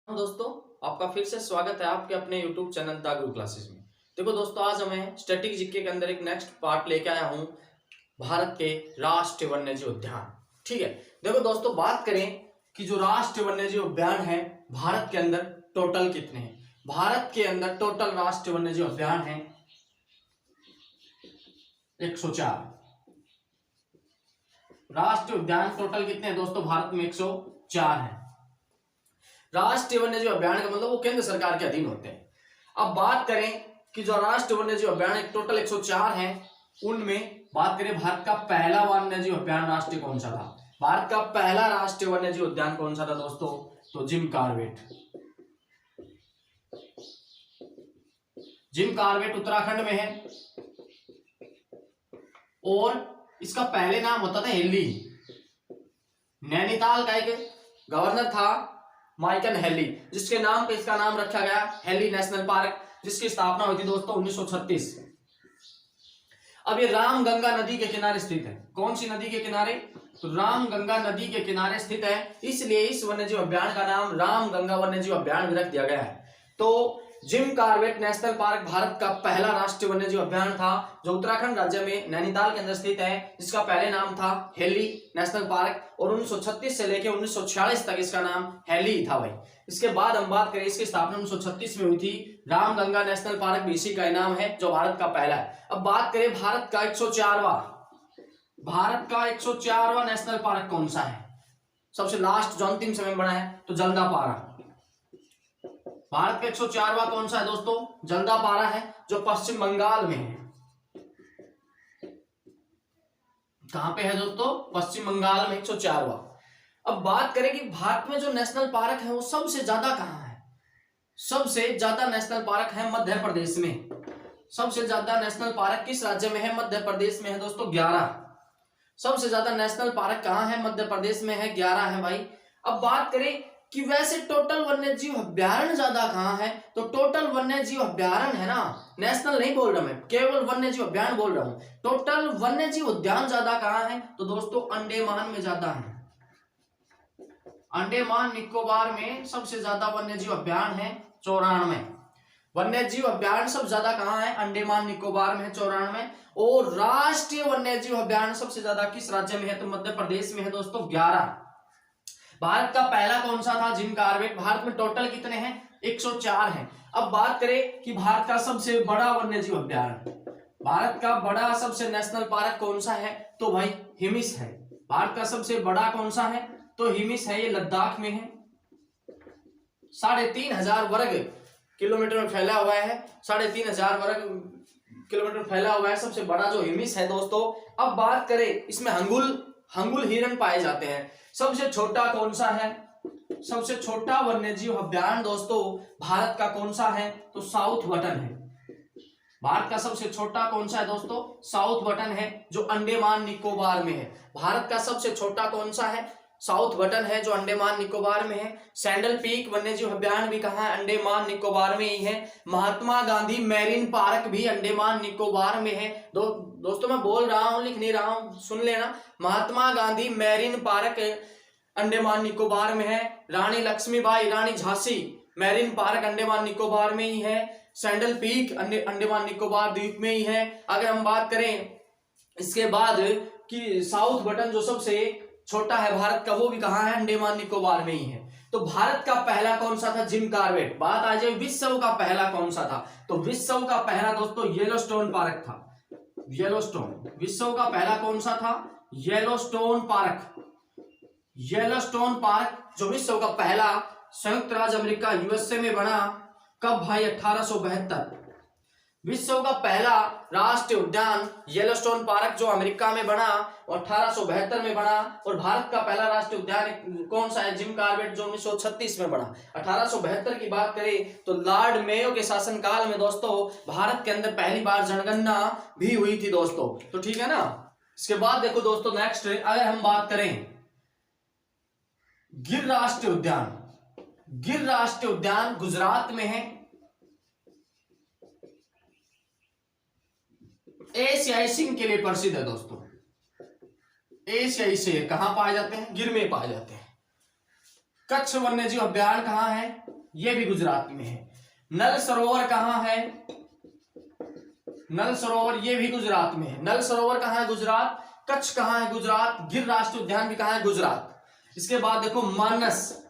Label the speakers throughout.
Speaker 1: दोस्तों, आपका फिर से स्वागत है आपके अपने YouTube channel the Guru classes में। देखो दोस्तों, आज हमें स्टैटिक जीके के अंदर एक नेक्स्ट पार्ट लेके आया हूं, भारत के राष्ट्रीय वन्यजीव उद्यान। ठीक है, देखो दोस्तों, बात करें कि जो राष्ट्रीय वन्यजीव उद्यान है भारत के अंदर टोटल कितने हैं। भारत के अंदर टोटल राष्ट्रीय वन्यजीव उद्यान है 104 राष्ट्रीय उद्यान। टोटल कितने हैं दोस्तों? भारत में 104 है। राष्ट्रीय वन्यजीव अभियान का मतलब वो केंद्र सरकार के अधीन होते हैं। अब बात करें कि जो राष्ट्रीय वन्यजीव अभियान टोटल 104 हैं, उनमें बात करें भारत का पहला वन्यजीव अभियान राष्ट्रीय कौन सा था? भारत का पहला राष्ट्रीय वन्यजीव उद्यान कौन सा था दोस्तों? तो Jim Corbett. Jim Corbett Uttarakhand में है और इसका पहले नाम होता था हेली। नैनीताल का एक गवर्नर था माइकल हेली, जिसके नाम पे इसका नाम रखा गया हेली नेशनल पार्क, जिसकी स्थापना हुई थी दोस्तों 1936। अब ये रामगंगा नदी के किनारे स्थित है। कौन सी नदी के किनारे? तो रामगंगा नदी के किनारे स्थित है, इसलिए इस वन्यजीव अभियान का नाम रामगंगा वन्यजीव अभियान भी रख दिया गया है। तो Jim Corbett national park Bharat का पहला राष्ट्रीय वन्यजीव अभियान था, जो उत्तराखंड राज्य में नैनीताल के अंदर स्थित है, जिसका पहले नाम था हेली नेशनल पार्क और 1936 से लेकर 1946 तक इसका नाम हेली था भाई। इसके बाद हम बात करें, इसकी स्थापना 1936 में हुई थी। रामगंगा नेशनल पार्क भी इसी का नाम है, जो भारत का पहला है। अब बात करें भारत का 104वां नेशनल पार्क कौन सा है? सबसे लास्ट जो अंतिम समय बना है तो जल्दापारा। भारत का 104वां कौन सा है दोस्तों? जल्दापारा है, जो पश्चिम बंगाल में है। कहां पे है दोस्तों? पश्चिम बंगाल में 104वां। अब बात करें कि भारत में जो नेशनल पार्क है वो सबसे ज्यादा कहां है? सबसे ज्यादा नेशनल पार्क है मध्य प्रदेश में। सबसे ज्यादा नेशनल पार्क किस राज्य में है? मध्य प्रदेश में है दोस्तों 11। सबसे ज्यादा नेशनल पार्क कहां है? मध्य प्रदेश में है, 11 है भाई। अब बात करें कि वैसे टोटल वन्यजीव अभ्यारण्य ज्यादा कहां है? तो टोटल वन्यजीव अभ्यारण्य है ना, नेशनल नहीं बोल रहा मैं, केवल वन्यजीव अभ्यारण्य बोल रहा हूं। टोटल वन्यजीव उद्यान ज्यादा कहां है? तो दोस्तों अंडमान में ज्यादा है। अंडमान निकोबार में सबसे ज्यादा वन्यजीव अभ्यारण्य है 94। वन्यजीव अभ्यारण्य सबसे ज्यादा कहां है? अंडमान निकोबार में 94। और राष्ट्रीय वन्यजीव अभ्यारण्य सबसे ज्यादा किस राज्य में है? तो मध्य प्रदेश में है दोस्तों 11। भारत का पहला कौन सा था? Jim Corbett. भारत में टोटल कितने हैं? 104 हैं। अब बात करें कि भारत का सबसे बड़ा वन्यजीव अभ्यारण्य, भारत का बड़ा सबसे नेशनल पार्क कौन सा है? तो भाई हिमिस है। भारत का सबसे बड़ा कौन सा है? तो हिमिस है, ये लद्दाख में है। 3,500 वर्ग किलोमीटर में फैला हुआ है। 3,500 वर्ग किलोमीटर में फैला हुआ है सबसे बड़ा जो हिमिस है दोस्तों। अब बात करें, इसमें हंगुल हिरण पाए जाते हैं। सबसे छोटा कौन सा है? सबसे छोटा वन्यजीव अभ्यारण्य दोस्तों भारत का कौन सा है? तो साउथ बटन है। भारत का सबसे छोटा कौन सा है दोस्तों? साउथ बटन है, जो अंडमान निकोबार में है। भारत का सबसे छोटा कौन सा है? साउथ बटन है, जो अंडमान निकोबार में है। सैंडल पीक वन्यजीव अभ्यारण्य भी कहां है? अंडमान निकोबार में ही है। महात्मा गांधी मैरीन पार्क भी अंडमान निकोबार में है। दोस्तों मैं बोल रहा हूं, लिख नहीं रहा हूं, सुन लेना। महात्मा गांधी मैरीन पार्क अंडमान निकोबार में है। रानी लक्ष्मीबाई रानी झांसी मैरीन पार्क अंडमान निकोबार में ही है। सैंडल पीक अंडमान निकोबार द्वीप में ही है। अगर हम बात करें इसके बाद कि साउथ बटन जो सबसे छोटा है भारत का, वो भी कहां है? अंडमान निकोबार में ही है। तो भारत का पहला कौन सा था? Jim Corbett. बात आ जाए विश्व का पहला कौन सा था? तो विश्व का पहला दोस्तों येलोस्टोन पार्क था। येलोस्टोन विश्व का पहला कौन सा था? Yellowstone park. येलोस्टोन पार्क जो विश्व का पहला संयुक्त राज्य अमेरिका यूएसए में बना। कब भाई? 1872। विश्व का पहला राष्ट्रीय उद्यान येलोस्टोन पार्क जो अमेरिका में बना, 1872 में बना। और भारत का पहला राष्ट्रीय उद्यान कौन सा है? जिम कॉर्बेट, जो 1936 में बना। 1872 की बात करें तो लॉर्ड मेयो के शासनकाल में दोस्तों भारत के अंदर पहली बार जनगणना भी हुई थी दोस्तों। तो ठीक है ना। इसके बाद देखो दोस्तों, नेक्स्ट अगर हम बात करें गिर राष्ट्रीय उद्यान। गिर राष्ट्रीय उद्यान गुजरात में है। एशियाई सिंह के लिए प्रसिद्ध है दोस्तों। एशियाई शेर कहां पाए जाते हैं? गिर में पाए जाते हैं। कच्छ वन्यजीव अभ्यारण्य कहाँ है? ये भी गुजरात में है। नल सरोवर कहाँ है? नल सरोवर ये भी गुजरात में है। नल सरोवर कहाँ है? गुजरात। कच्छ कहाँ है? गुजरात। गिर राष्ट्रीय उद्यान भी कहाँ है? गुजरात। इसके बाद देखो मानस,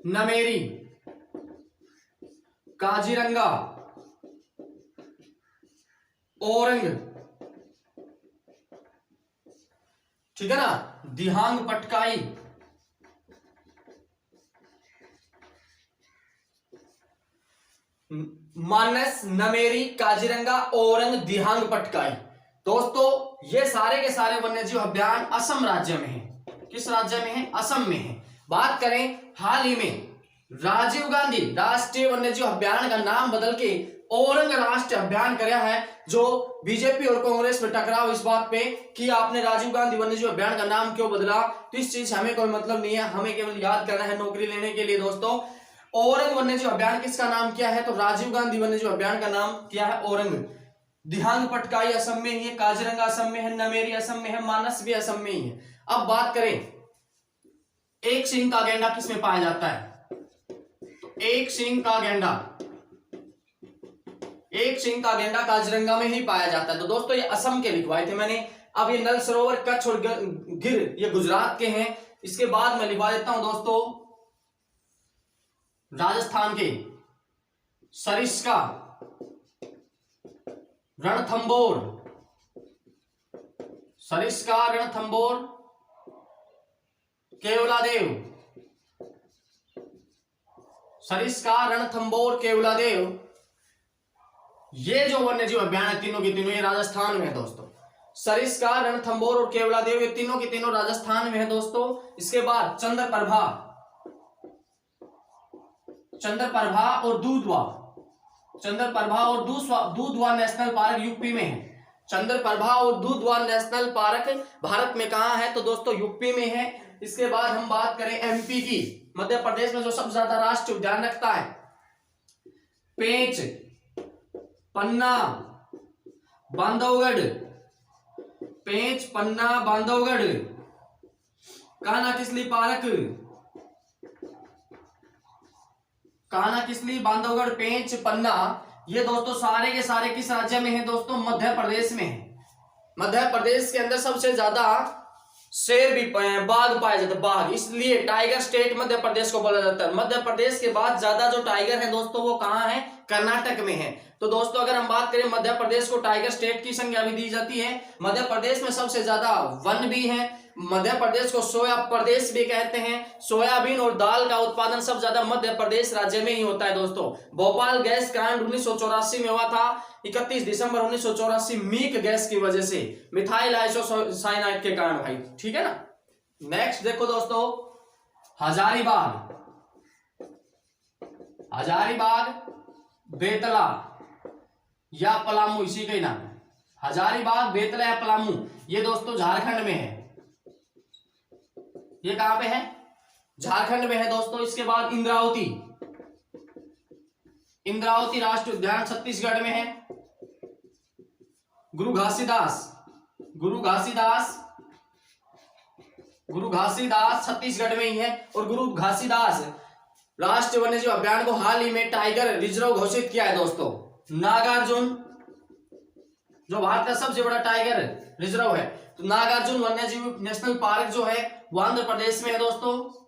Speaker 1: नमेरी, काजीरंगा, औरंग, ठीक है ना, दिहांग पटकाई, मानस, नमेरी, काजीरंगा, औरंग, दिहांग पटकाई। दोस्तों ये सारे के सारे वन्यजीव अभ्यारण्य असम राज्य में है। किस राज्य में है? असम में है। बात करें हाल ही में राजीव गांधी राष्ट्रीय वन्यजीव अभ्यारण्य का नाम बदल के औरंग राष्ट्रीय अभ्यारण्य कराया है, जो बीजेपी और कांग्रेस में टकराव इस बात पे कि आपने राजीव गांधी वन्यजीव अभ्यारण्य का नाम क्यों बदला। तो इस चीज से हमें कोई मतलब नहीं है, हमें केवल याद करना है नौकरी लेने के लिए। दोस्तों औरंग वन्यजीव अभ्यारण्य किसका नाम क्या है? तो राजीव गांधी वन्यजीव अभ्यारण्य का नाम क्या है? औरंग। दिहांग पटकाई असम में ही है, काजीरंगा असम में है, नमेरी असम में है, मानस भी असम में ही है। अब बात करें एक सींग का गैंडा किसमें पाया जाता है? तो एक सींग का गैंडा काजीरंगा में ही पाया जाता है। तो दोस्तों ये असम के लिखवाए थे मैंने। अब ये नल सरोवर, कच्छ और गिर ये गुजरात के हैं। इसके बाद मैं लिखवा देता हूं दोस्तों राजस्थान के सरिस्का, रणथंबोर, सरिस्का, रणथंबोर, केवलादेव, सरिस्का, रणथंबोर, केवलादेव, ये जो वन्यजीव अभ्यारण्य तीनों के तीनों ये राजस्थान में है दोस्तों। सरिस्का, रणथंबोर और केवलादेव ये तीनों के तीनों राजस्थान में है दोस्तों। इसके बाद चंद्रप्रभा और दूधवा नेशनल पार्क यूपी में है। चंद्रप्रभा और दूधवा नेशनल पार्क भारत में कहां है? तो दोस्तों यूपी में है। इसके बाद हम बात करें एमपी की, मध्य प्रदेश में जो सबसे ज्यादा राष्ट्रीय उद्यान रखता है, पेंच, पन्ना, बांधवगढ़, पेंच, पन्ना, बांधवगढ़, कान्हा-किसली पार्क, कान्हा-किसली, बांधवगढ़, पेंच, पन्ना, ये दोस्तों सारे के सारे किस राज्य में है? दोस्तों मध्य प्रदेश में है। मध्य प्रदेश के अंदर सबसे ज्यादा शेर भी बाघ पाए जाते हैं, बाघ, इसलिए टाइगर स्टेट मध्य प्रदेश को बोला जाता है। मध्य प्रदेश के बाद ज्यादा जो टाइगर है दोस्तों वो कहां है? कर्नाटक में है। तो दोस्तों अगर हम बात करें मध्य प्रदेश को टाइगर स्टेट की संज्ञा भी दी जाती है। मध्य प्रदेश में सबसे ज्यादा वन भी है। मध्य प्रदेश को सोया प्रदेश भी कहते हैं। सोयाबीन और दाल का उत्पादन सबसे ज्यादा मध्य प्रदेश राज्य में ही होता है दोस्तों। भोपाल गैस कांड 1984 में हुआ था, 31 दिसंबर 1984, मीक गैस की वजह से, मिथाइल आइसोसाइनाइड के कारण भाई, ठीक है ना। नेक्स्ट देखो दोस्तों हजारीबाग, बेतला या पलामू, इसी का ही नाम है। हजारीबाग, बेतला या पलामू, ये दोस्तों झारखंड में है। ये कहां पे है? झारखंड में है दोस्तों। इसके बाद इंद्रावती राष्ट्रीय उद्यान छत्तीसगढ़ में है। गुरु घासीदास छत्तीसगढ़ में ही है। और गुरु घासीदास राष्ट्रीय वन्यजीव अभ्यारण्य को हाल ही में टाइगर रिजर्व घोषित किया है दोस्तों। नागार्जुन जो भारत का सबसे बड़ा टाइगर रिजर्व है, तो नागार्जुन वन्यजीव नेशनल पार्क जो है वो आंध्र प्रदेश में है दोस्तों।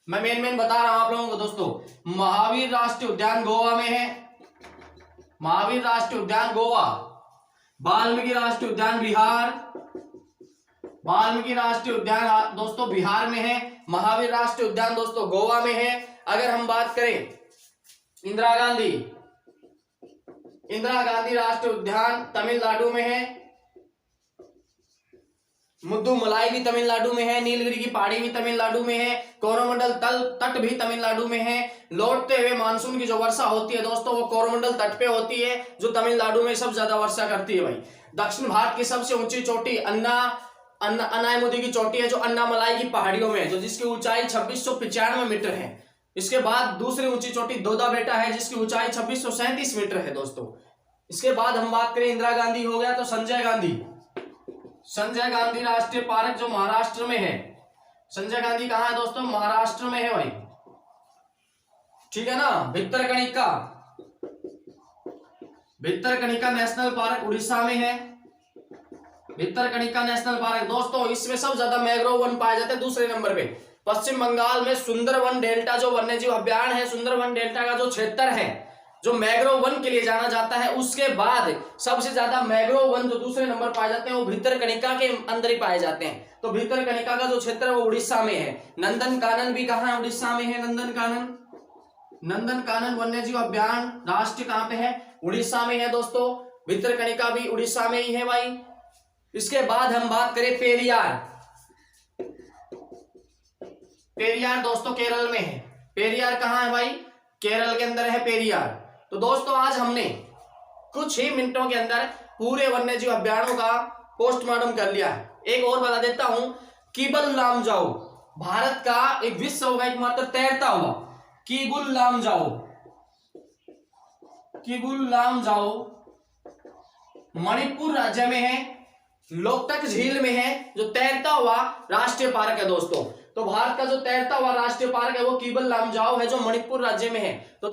Speaker 1: मैं मेन बता रहा हूं आप लोगों को दोस्तों। महावीर राष्ट्रीय उद्यान गोवा में है, महावीर राष्ट्रीय उद्यान गोवा। वाल्मीकि राष्ट्रीय उद्यान बिहार, वाल्मीकि राष्ट्रीय उद्यान दोस्तों बिहार में है। महावीर राष्ट्रीय उद्यान दोस्तों गोवा में है। अगर हम बात करें इंदिरा गांधी राष्ट्रीय उद्यान तमिलनाडु में है। मुद्दुमलाई भी तमिलनाडु में है। नीलगिरी की पहाड़ी भी तमिलनाडु में है। कोरोमंडल तट भी तमिलनाडु में है। लौटते हुए मानसून की जो वर्षा होती है दोस्तों वो कोरोमंडल तट पे होती है, जो तमिलनाडु में सबसे ज्यादा वर्षा करती है भाई। दक्षिण भारत की सबसे ऊंची चोटी अन्नायमुदी की चोटी है, जो अन्नामलाई की पहाड़ियों में है, जो जिसकी ऊंचाई 2695 मीटर है। इसके बाद दूसरी ऊंची चोटी दोदा बेटा है, जिसकी ऊंचाई 2637 मीटर है दोस्तों। इसके बाद हम बात करें इंदिरा गांधी हो गया, तो संजय संजय गांधी राष्ट्रीय पार्क जो महाराष्ट्र में है, संजय गांधी कहाँ है दोस्तों? महाराष्ट्र में है भाई, ठीक है ना। भितरकनिका, भितरकनिका नेशनल पार्क उड़ीसा में है। भितरकनिका नेशनल पार्क दोस्तों, इसमें सबसे ज्यादा मैंग्रोव वन पाए जाते हैं। दूसरे नंबर पे पश्चिम बंगाल में सुंदरवन डेल्टा जो वन्यजीव अभ्यारण्य है, सुंदरवन डेल्टा का जो क्षेत्र है जो मैंग्रोव वन के लिए जाना जाता है, उसके बाद सबसे ज्यादा मैंग्रोव वन जो दूसरे नंबर पाए जाते हैं वो भितरकनिका के अंदर ही पाए जाते हैं। तो भितरकनिका का जो क्षेत्र है वो उड़ीसा में है। नंदनकानन भी कहाँ है? उड़ीसा में है नंदनकानन। नंदनकानन वन्यजीव अभ्यारण्य राष्ट्रीय कहाँ पे है? उड़ीसा में है दोस्तों। भितरकनिका भी उड़ीसा में ही है भाई। इसके बाद हम बात करें पेरियार। पेरियार दोस्तों केरल में है। पेरियार कहाँ है भाई? केरल के अंदर है पेरियार। तो दोस्तों आज हमने कुछ ही मिनटों के अंदर पूरे वन्यजीव अभ्यारण्यों का पोस्टमार्टम कर लिया है। एक और बता देता हूं, कीबुल लामजाओ भारत का एक विश्व का एकमात्र तैरता हुआ कीबुल लामजाओ, कीबुल लामजाओ मणिपुर राज्य में है, लोकटक झील में है, जो तैरता हुआ राष्ट्रीय पार्क है दोस्तों। तो भारत का जो तैरता हुआ राष्ट्रीय पार्क है वो कीबुल लामजाओ है, जो मणिपुर राज्य में है। तो